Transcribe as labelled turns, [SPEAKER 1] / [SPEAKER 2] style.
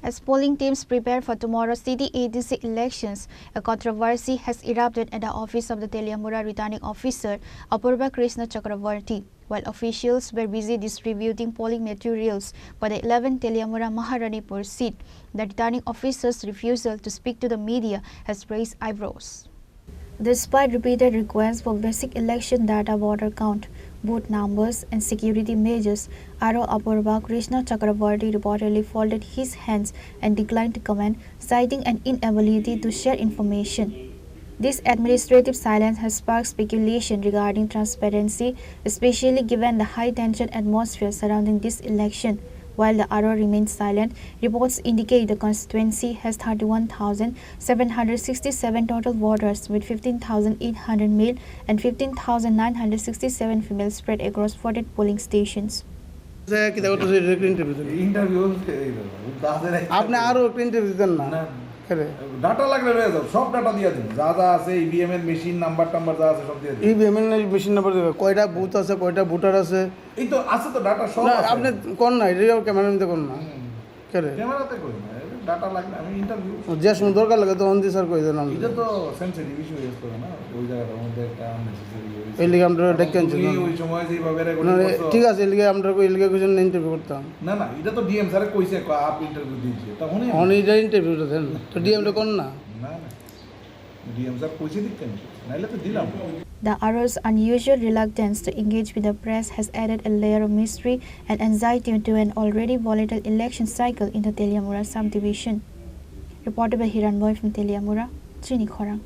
[SPEAKER 1] As polling teams prepare for tomorrow's TTAADC elections, a controversy has erupted at the office of the Teliamura Returning Officer, Apurba Krishna Chakraborty. While officials were busy distributing polling materials for the 11th Teliamura Maharanipur seat, the returning officer's refusal to speak to the media has raised eyebrows. Despite repeated requests for basic election data, voter count, vote numbers and security measures, RO Apurba Krishna Chakraborty reportedly folded his hands and declined to comment, citing an inability to share information. This administrative silence has sparked speculation regarding transparency, especially given the high-tension atmosphere surrounding this election. While the RO remains silent, reports indicate the constituency has 31,767 total voters, with 15,800 male and 15,967 female spread across 40 polling stations.
[SPEAKER 2] Data লাগলে রয়ে যাও সব data দিয়ে দিন যা যা আছে EVM এর মেশিন নাম্বার যা আছে সব দিয়ে দিন
[SPEAKER 3] ইভিএম এর মেশিন নাম্বার দিবে কয়টা বুথ আছে কয়টা ভোটার আছে
[SPEAKER 2] এই তো আছে তো ডাটা সব আছে
[SPEAKER 3] আপনি কোন না রিও ক্যামেরাতে কোন না করে
[SPEAKER 2] ক্যামেরাতে কই না ডাটা লাগলে আমি ইন্টারভিউ
[SPEAKER 3] যে সময় দরকার লাগে তো অনদি স্যার কই দেন
[SPEAKER 2] এটা তো সেনসিটিভ ইস্যু ইউজ করে না ওই জায়গাটার মধ্যে একটা আননেসেসারি
[SPEAKER 3] এই লিগে আমরা ডেকেন ছিল
[SPEAKER 2] ওই সময় যেভাবে রেকর্ডিং করছো
[SPEAKER 3] ঠিক আছে এই লিগে আমরা কই লিগে কোশ্চেন ইন্টারভিউ করতাম
[SPEAKER 2] না এটা তো ডিএম স্যার কইছে আপ ইন্টারভিউ দিয়েছে তখন
[SPEAKER 3] উনি যে ইন্টারভিউটা দেন তো ডিএম টা কোন না
[SPEAKER 2] ডিএম স্যার কইছে দিতেন নাইলে তো দিলাম
[SPEAKER 1] The RO's unusual reluctance to engage with the press has added a layer of mystery and anxiety to an already volatile election cycle in the Teliamura subdivision. Reported by Hiranboy from Teliamura, Chini, Khorang.